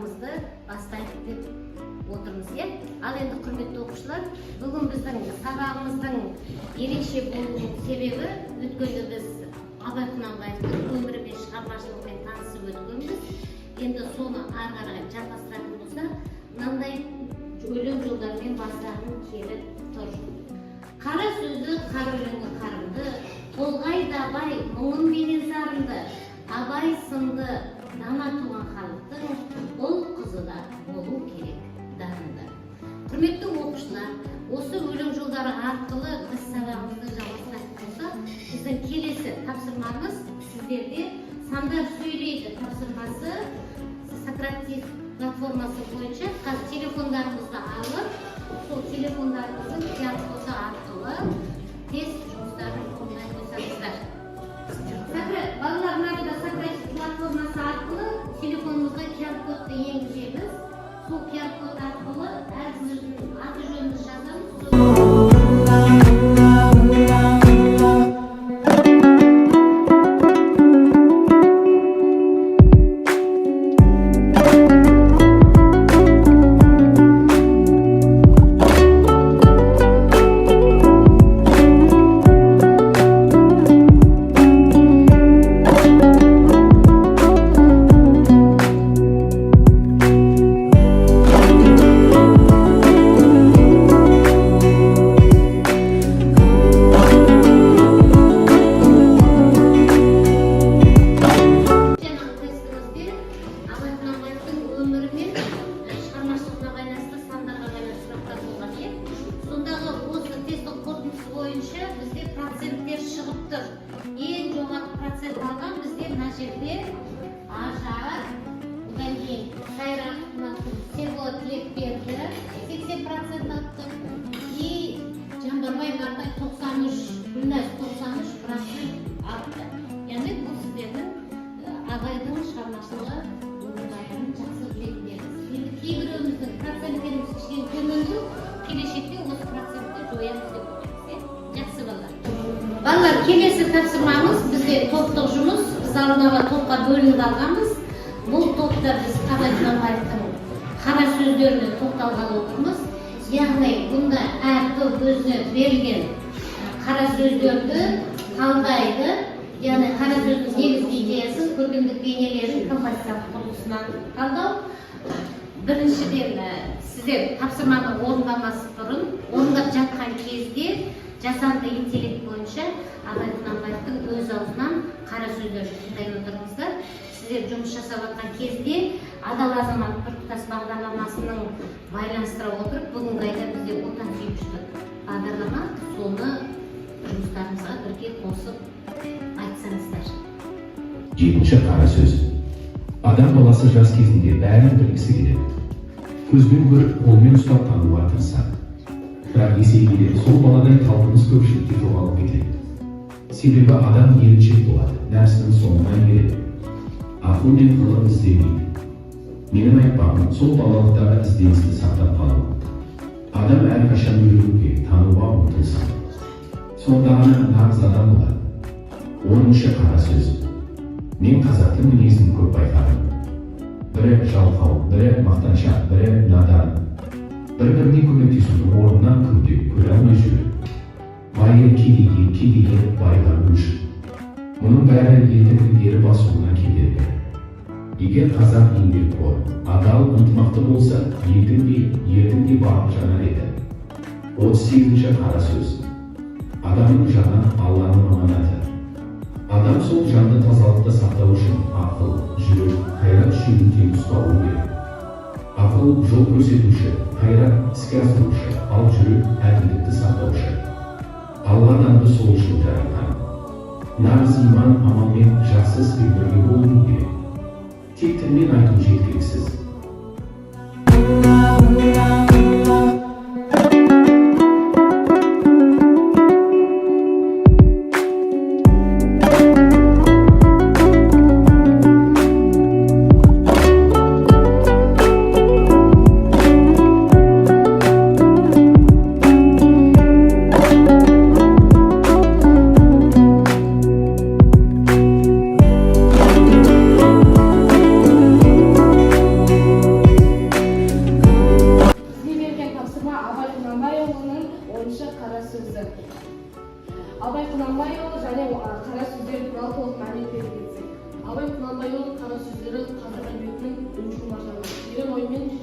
сабағымызды бастайық деп отырмыз. Ал енді құрметті оқушылар, бүгін біздің сабағымыздың ерекше болуының себебі өткенде біз Абай Құнанбаевтың өмірі мен шығармашылығымен танысып өткенбіз. Енді соны ары қарай жалғастыратын болса, мынандай өлең жолдарымен бастағым келіп тұр. Қара сөзді, қара өлеңі қарымды, толғайды абай мұңын бенен сарынды, абай сынды дана туған халықтың ұл қызы да болу керек дарынды. Құрметті оқушылар, осы өлең жолдары арқылы біз сабағымызды жалғастыратын болса, біздің келесі тапсырмамыз сіздерде сандар сөйлейді тапсырмасы Сократив платформасы бойынша қазір телефондарымызды алып, сол телефондарымыздың QR-коды арқылы тест жұмыстарын орындай қойсаңыздар. Балалар, мынада Сократив платформасы арқылы телефонымызға QR-кодты енгіземіз. Сол QR-код арқылы әркіміздің аты жөнін жазамыз. Ең жоғары процент алған бізде мына жерде Ажар, одан кейін Қайрат, Серболат Тілекберді 80% алды. И Жандарбай Нартай 93, Гүлназ 93% алды. Яғни бұл сіздердің Абайдың шығармашылығы баянын жақсы білетіндеріңіз. Енді кейбіреуіміздің проценттеріміз кішкене төмендеу, келешекте осы процентті жоямыз деп ойлаймыз. Жақсы балалар. Балалар, келесі тапсырмамыз бізде топтық жұмыс. Біз алдыға топқа бөлініп алғанбыз. Бұл топта біз Абай Құнанбаевтың қара сөздеріне тоқталғалы отырмыз. Яғни бұнда әр топ өзіне берілген қара сөздерді талдайды. Яғни қара сөздің негізгі идеясы көркемдік бейнелерін композициялық құрылысынан талдау. Біріншіден сіздер тапсырманы орындамас бұрын, орындап жатқан кезде жасанды интеллект бойынша Абай Құнанбаевтың өз аузынан қара сөздерді тыңдай отырыңыздар. Сіздер жұмыс жасап жатқан кезде Адал азамат біртұтас бағдарламасының байланыстыра отырып, бүгінгі айда бізде отансүйгіштік бағдарлама, соны жұмыстарымызға бірге қосып айтсаңыздар. 7-ші қара сөз. Адам баласы жас кезінде бәрін білгісі келеді. Көзбен көріп, қолмен ұстап тануға тырысады. Бірақ есейгенде сол баладай талпыныс көпшілікте жоғалып кетеді. Себебі адам еріншек болады, нәпсінің соңынан келеді. Ақыл мен ғылым іздемейді. Менің айтпағым сол балалықтағы ізденісті сақтап қалу. Адам әрқашан үйренуге, тануға ұмтылсын. Сонда ғана нағыз адам болады. 10-ші қара сөз. Мен қазақтың мінезін көп байқадым. Бірі жалқау, бірі мақтаншақ, бірі надан. Бір-біріне көмектесудің орнынан күнде көре алмай жүреді. Байы кедейге, байға өш. Мұның бәрі елдің ілгері басуына кедергі. Егер қазақ еңбекқор, адал, ынтымақты болса, елдің де бағып жанар еді. 38-ші қара сөз. Адамның жаны Алланың аманаты. Адам сол жанды тазалықты сақтау үшін ақыл, жүрек, қайрат үшеуін тең ұстауы керек. Ақыл жол көрсетуші, қайрат іске асырушы, ал жүрек әділдікті сақтаушы. Алла адамды сол үшін жаратқан. Нағыз иман амалмен жақсы іспен бірге болуы керек. Тек тілмен айту жеткіліксіз.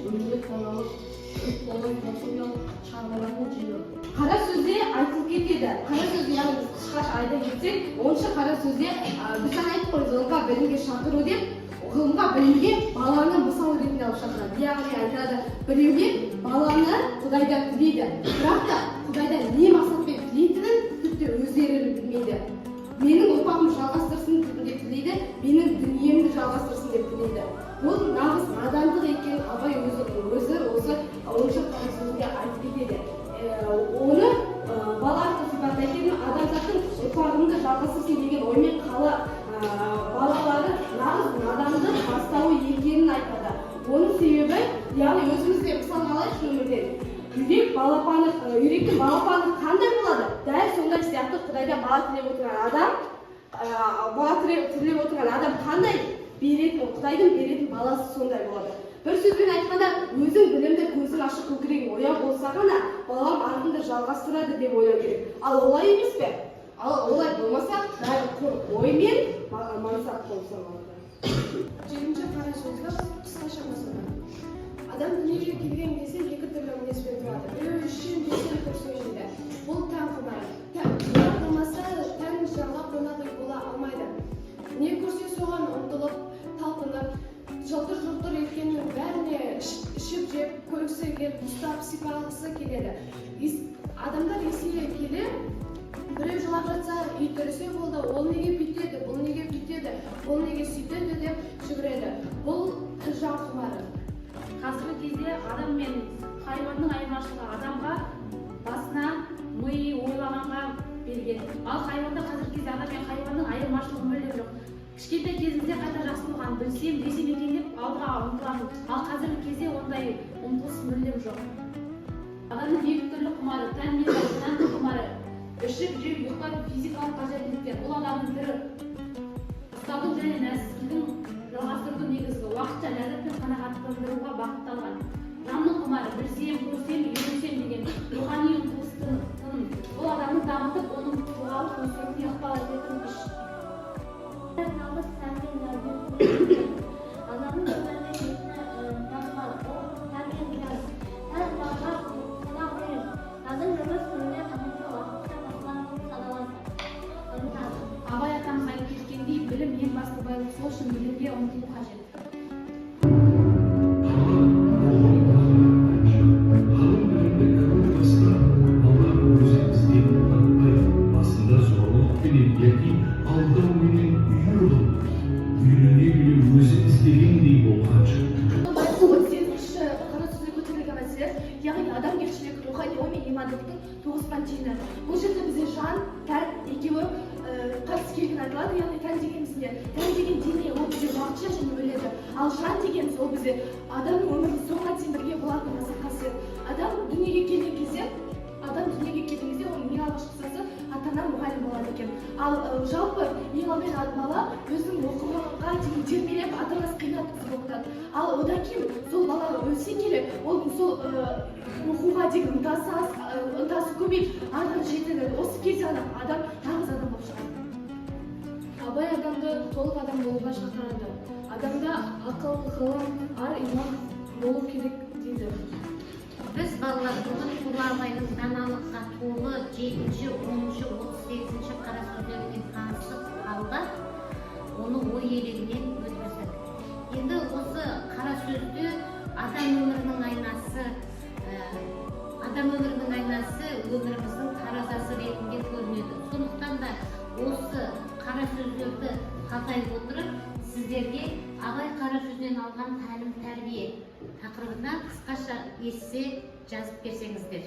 өмірлік балалық экологиялық шараларын жинау. Қара сөзде айтылып кетеді. Қара сөз яғни біз қысқаша айта кетсек, онша қара сөзде біз жаңа айтып қой, ғылымға білімге шақыру деп, ғылымға білімге баланы мысал ретінде алып шақырады. Яғни айтады, біреулер баланы Құдайдан тілейді, бірақ та Құдайдан не мақсатпен тілейтінін тіпті өздері білмейді. Менің ұрпағым жалғастырсын деп тілейді, менің дүниемді жалғастырсын деп тілейді. Бұл нағыз надандық екенін Абай өзі осы 10-шы қара сөзінде айтып кетеді. Оны бала арқылы сипаттайтын адамзаттың ұрпағымды жалғастырсын деген оймен балалары нағыз надандық бастауы екенін айтады. Оның себебі, яғни өзімізде мысал алайықшы өмірден. Үйректің балапаны қандай болады? Дәл сондай сияқты Құдайдан бала тілеп отырған адам қандай Құдайдың беретін баласы сондай болады. Бір сөзбен айтқанда, өзің білімді көзің ашық көкірегің ояу болса ғана, балам артында жалғастырады деп ойлау керек. Ал олай емес пе? Ал олай болмаса, бәрі құр оймен мансап болып саналады. 7-ші қара сөзді қысқаша мазмұны. Адам дүниеге келген кезде екі түрлі мінезбен тұрады. Біреу үшін бесен көрсетеді. Бұл тән құмары. Тән болмаса, тән жанға қонақүй бола алмайды. Не көрсе соған ұмтылып, талпынып, жылтыр-жылтыр еткеннің бәріне ішіп жеп, көргісі келіп, ұстап, сипалғысы келеді. Адамдар есейе келе, біреу жылап жатса, үй түрісе болды, ол неге бүйтеді, бұл неге бүйтеді, ол неге сөйтеді деп жүгіреді. Бұл жан құмары. Қазіргі кезде адам мен хайуанның айырмашылығы адамға басына ми ойлағанға берген. Ал хайуанда қазіргі кезде адам мен хайуанның айырмашылығы мүлдем жоқ. Кішкентай кезімізде қайта жақсы болған, білсем екен деп алға ұмтыламын. Ал қазіргі кезде ондай ұмтылыс мүлдем жоқ. Адамның екі түрлі құмары, тән мен жан құмары. Ішіп, жеп, ұйықтап, физикалық қажеттіліктер. Бұл адамның түрі. Ұстаздық және нәсілдің жалғастырудың негізгі уақытша ләззат пен қанағаттандыруға бағытталған. Жанның құмары, білсем, көрсем, үйренсем деген рухани ұмтылыстың. Бұл адамды дамытып, оның тұлғалық өсуіне ықпал ететін күш. Намыс тәнмен адамның өміріне жетіне тасмалы, ол тәнмен білеміз. Тән баға қонақ қойып, адам өмір сүруіне қажетті уақытша басыланып саналады. Абай атамыз айтып кеткендей, білім ең басты байлық, сол үшін білімге ұмтылу қажет. Яғни адамгершілік, рухани ой мен имандылықтың тоғысқан жиыны. Бұл жерде бізде жан, тән екеуі қарсы келген айтылады. Яғни тән дегеніміз не? Тән деген дене, ол бізде уақытша және өледі. Ал жан дегеніміз ол бізде адамның өмірінің соңына дейін бірге болатын асыл қасиет. Адам дүниеге келген кезде, оның ең алғашқы сасы ата-ана мұғалім болады екен. Ал жалпы ең алдымен бала өзінің оқуға дейін термелеп, ата-анасы қиынатып оқытады. Ал одан кейін сол бала өсе келе, ол сол оқуға деген ынтасы көбейіп, артынан жетеді. Осы кезде адам нағыз адам болып шығады. Абай адамды толық адам болуға шақырады. Адамда ақыл, ғылым, ар иман болу керек дейді. Біз балалар бүгін Ұлы Абайдың даналыққа толы 7-ші, 10-ші, 38-ші қара сөздерімен танысып қалдық, оны ой елегінен өткіздік. Енді осы қара сөзді адам өмірінің айнасы өміріміздің таразасы ретінде көрінеді. Сондықтан да осы қара сөздерді қалтай отырып, сіздерге Абай қара сөзінен алған тәлім тәрбие тақырыбына қысқаша эссе жазып берсеңіздер.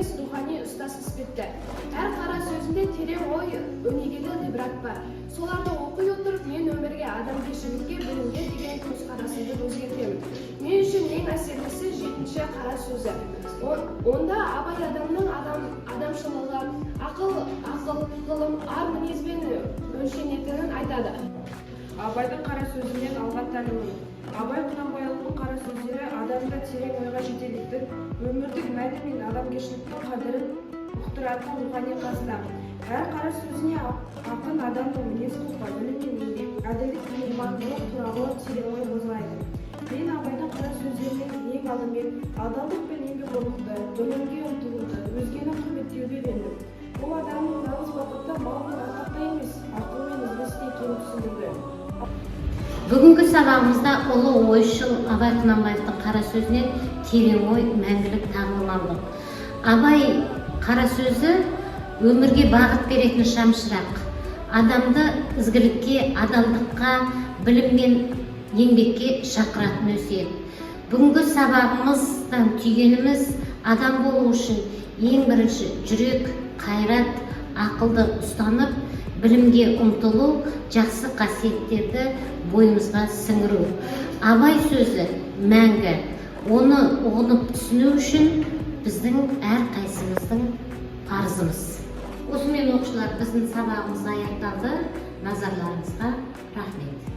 емес рухани ұстаз іспетті. Әр қара сөзінде терең ой, өнегелі ғибрат бар. Соларды оқи отырып, мен өмірге, адамгершілікке, білімге деген көзқарасымды өзгертемін. Мен үшін ең әсерлісі 7-ші қара сөзі. Онда абай адамның адамшылығы, ақыл, ғылым, ар мінезбен өлшенетінін айтады. Абайдың қара сөзінен алған тәлімім. Абай Құнанбайұлының қара сөздері адамда терең ойға жетелейтін, өмірдің мәні мен адамгершіліктің қадірін ұқтыратын рухани қазына. Әр қара сөзіне ақын адамның мінез-құлқы, білім мен еңбек, әділдік, мейірбандылық туралы терең ой қозғайды. Мен Абайдың қара сөздерінен ең алдымен адалдық пен еңбекқорлықты, білімге ұмтылуды, өзгені құрметтеуді үйрендім. Бұл адамның нағыз бақытты мал мен атақта емес, ақыл мен ізгісі екенін түсіндірді. Бүгінгі сабағымызда ұлы ойшыл Абай Құнанбаевтың қара сөзінен терең ой, мәңгілік тағылым алдық. Абай қара сөзі өмірге бағыт беретін шамшырақ, адамды ізгілікке, адалдыққа, білім мен еңбекке шақыратын өсиет. Бүгінгі сабағымыздан түйгеніміз адам болу үшін ең бірінші жүрек, қайрат, ақылды ұстанып, білімге ұмтылу, жақсы қасиеттерді бойымызға сіңіру. Абай сөзі мәңгі. Оны ұғынып түсіну үшін біздің әр қайсымыздың парызымыз. Осымен оқушылар, біздің сабағымыз аяқталды. Назарларыңызға рахмет.